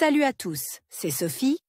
Salut à tous, c'est Sophie.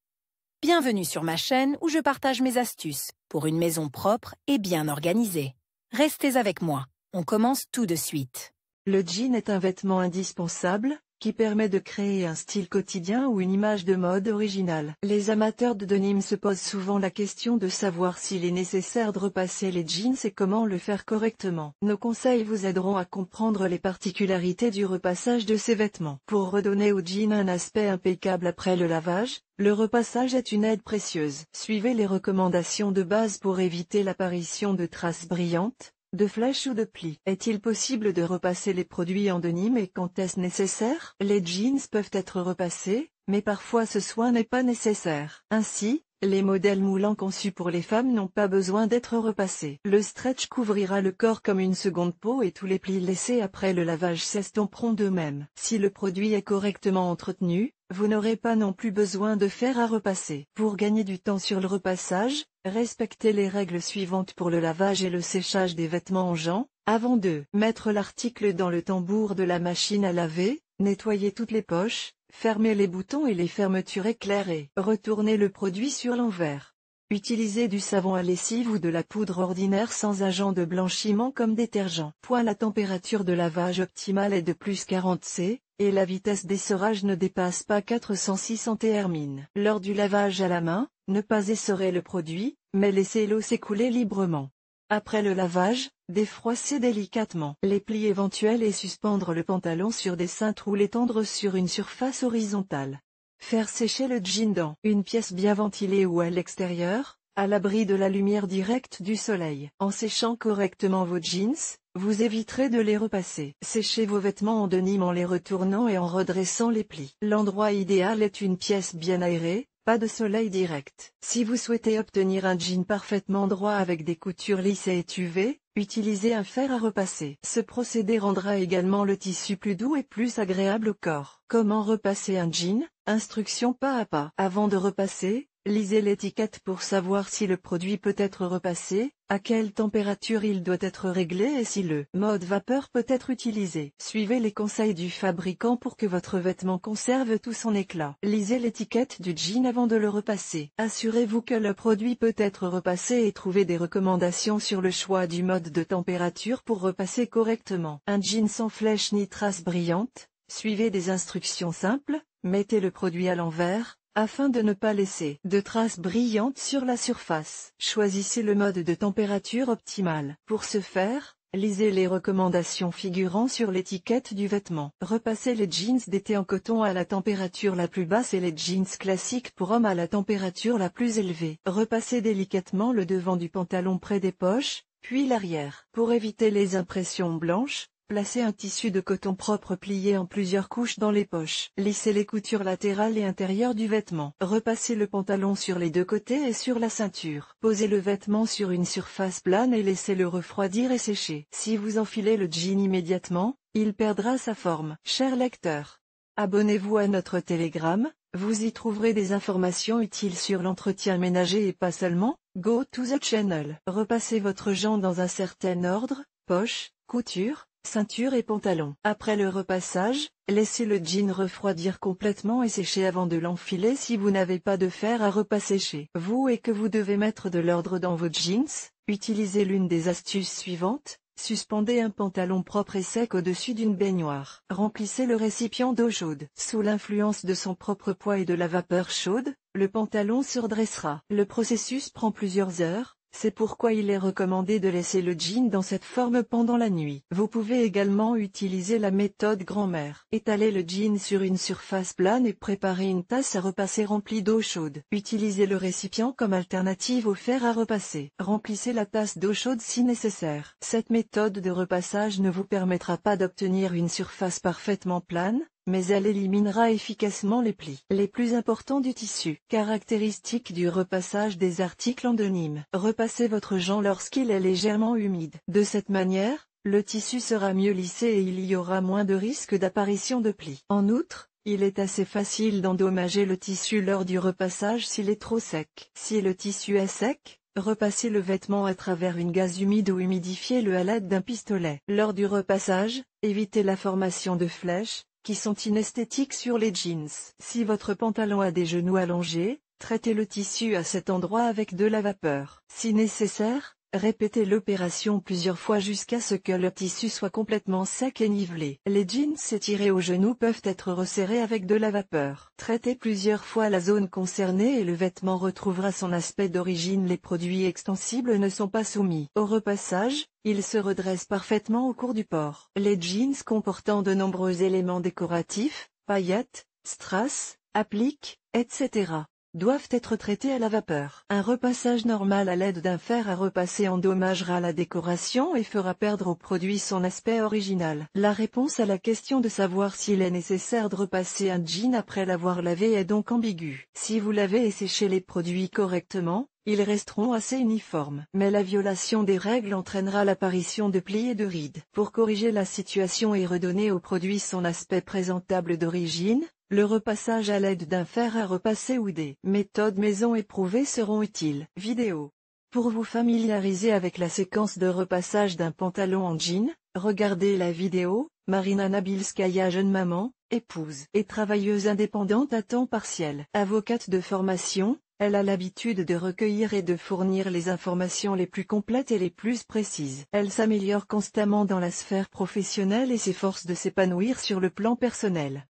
Bienvenue sur ma chaîne où je partage mes astuces pour une maison propre et bien organisée. Restez avec moi, on commence tout de suite. Le jean est un vêtement indispensable, qui permet de créer un style quotidien ou une image de mode originale. Les amateurs de denim se posent souvent la question de savoir s'il est nécessaire de repasser les jeans et comment le faire correctement. Nos conseils vous aideront à comprendre les particularités du repassage de ces vêtements. Pour redonner au jean un aspect impeccable après le lavage, le repassage est une aide précieuse. Suivez les recommandations de base pour éviter l'apparition de traces brillantes, de flèches ou de plis. Est-il possible de repasser les produits en denim et quand est-ce nécessaire? Les jeans peuvent être repassés, mais parfois ce soin n'est pas nécessaire. Ainsi, les modèles moulants conçus pour les femmes n'ont pas besoin d'être repassés. Le stretch couvrira le corps comme une seconde peau et tous les plis laissés après le lavage s'estomperont d'eux-mêmes. Si le produit est correctement entretenu, vous n'aurez pas non plus besoin de fer à repasser. Pour gagner du temps sur le repassage, respectez les règles suivantes pour le lavage et le séchage des vêtements en jean. Avant de mettre l'article dans le tambour de la machine à laver, nettoyez toutes les poches, fermez les boutons et les fermetures éclairées. Retournez le produit sur l'envers. Utilisez du savon à lessive ou de la poudre ordinaire sans agent de blanchiment comme détergent. La température de lavage optimale est de plus 40 C, et la vitesse d'essorage ne dépasse pas 406 cm. Lors du lavage à la main, ne pas essorer le produit, mais laissez l'eau s'écouler librement. Après le lavage, défroissez délicatement les plis éventuels et suspendre le pantalon sur des cintres ou l'étendre sur une surface horizontale. Faire sécher le jean dans une pièce bien ventilée ou à l'extérieur, à l'abri de la lumière directe du soleil. En séchant correctement vos jeans, vous éviterez de les repasser. Séchez vos vêtements en denim en les retournant et en redressant les plis. L'endroit idéal est une pièce bien aérée, pas de soleil direct. Si vous souhaitez obtenir un jean parfaitement droit avec des coutures lisses et étuvées, utilisez un fer à repasser. Ce procédé rendra également le tissu plus doux et plus agréable au corps. Comment repasser un jean? Instruction pas à pas. Avant de repasser, lisez l'étiquette pour savoir si le produit peut être repassé, à quelle température il doit être réglé et si le mode vapeur peut être utilisé. Suivez les conseils du fabricant pour que votre vêtement conserve tout son éclat. Lisez l'étiquette du jean avant de le repasser. Assurez-vous que le produit peut être repassé et trouvez des recommandations sur le choix du mode de température pour repasser correctement. Un jean sans flèches ni traces brillantes, suivez des instructions simples, mettez le produit à l'envers, afin de ne pas laisser de traces brillantes sur la surface. Choisissez le mode de température optimal. Pour ce faire, lisez les recommandations figurant sur l'étiquette du vêtement. Repassez les jeans d'été en coton à la température la plus basse et les jeans classiques pour hommes à la température la plus élevée. Repassez délicatement le devant du pantalon près des poches, puis l'arrière. Pour éviter les impressions blanches, placez un tissu de coton propre plié en plusieurs couches dans les poches. Lissez les coutures latérales et intérieures du vêtement. Repassez le pantalon sur les deux côtés et sur la ceinture. Posez le vêtement sur une surface plane et laissez-le refroidir et sécher. Si vous enfilez le jean immédiatement, il perdra sa forme. Cher lecteur, abonnez-vous à notre Telegram, vous y trouverez des informations utiles sur l'entretien ménager et pas seulement. Go to the channel. Repassez votre jean dans un certain ordre, poche, couture, ceinture et pantalon. Après le repassage, laissez le jean refroidir complètement et sécher avant de l'enfiler si vous n'avez pas de fer à repasser chez vous et que vous devez mettre de l'ordre dans vos jeans, utilisez l'une des astuces suivantes. Suspendez un pantalon propre et sec au-dessus d'une baignoire. Remplissez le récipient d'eau chaude. Sous l'influence de son propre poids et de la vapeur chaude, le pantalon se redressera. Le processus prend plusieurs heures. C'est pourquoi il est recommandé de laisser le jean dans cette forme pendant la nuit. Vous pouvez également utiliser la méthode grand-mère. Étalez le jean sur une surface plane et préparez une tasse à repasser remplie d'eau chaude. Utilisez le récipient comme alternative au fer à repasser. Remplissez la tasse d'eau chaude si nécessaire. Cette méthode de repassage ne vous permettra pas d'obtenir une surface parfaitement plane, mais elle éliminera efficacement les plis les plus importants du tissu. Caractéristiques du repassage des articles en denim. Repassez votre jean lorsqu'il est légèrement humide. De cette manière, le tissu sera mieux lissé et il y aura moins de risque d'apparition de plis. En outre, il est assez facile d'endommager le tissu lors du repassage s'il est trop sec. Si le tissu est sec, repassez le vêtement à travers une gaze humide ou humidifiez-le à l'aide d'un pistolet. Lors du repassage, évitez la formation de flèches, qui sont inesthétiques sur les jeans. Si votre pantalon a des genoux allongés, traitez le tissu à cet endroit avec de la vapeur. Si nécessaire, répétez l'opération plusieurs fois jusqu'à ce que le tissu soit complètement sec et nivelé. Les jeans étirés aux genoux peuvent être resserrés avec de la vapeur. Traitez plusieurs fois la zone concernée et le vêtement retrouvera son aspect d'origine. Les produits extensibles ne sont pas soumis au repassage, ils se redressent parfaitement au cours du port. Les jeans comportant de nombreux éléments décoratifs, paillettes, strass, appliques, etc. doivent être traités à la vapeur. Un repassage normal à l'aide d'un fer à repasser endommagera la décoration et fera perdre au produit son aspect original. La réponse à la question de savoir s'il est nécessaire de repasser un jean après l'avoir lavé est donc ambiguë. Si vous lavez et séchez les produits correctement, ils resteront assez uniformes. Mais la violation des règles entraînera l'apparition de plis et de rides. Pour corriger la situation et redonner au produit son aspect présentable d'origine, le repassage à l'aide d'un fer à repasser ou des méthodes maison éprouvées seront utiles. Vidéo. Pour vous familiariser avec la séquence de repassage d'un pantalon en jean, regardez la vidéo. Marina Nabilskaya, jeune maman, épouse et travailleuse indépendante à temps partiel. Avocate de formation, elle a l'habitude de recueillir et de fournir les informations les plus complètes et les plus précises. Elle s'améliore constamment dans la sphère professionnelle et s'efforce de s'épanouir sur le plan personnel.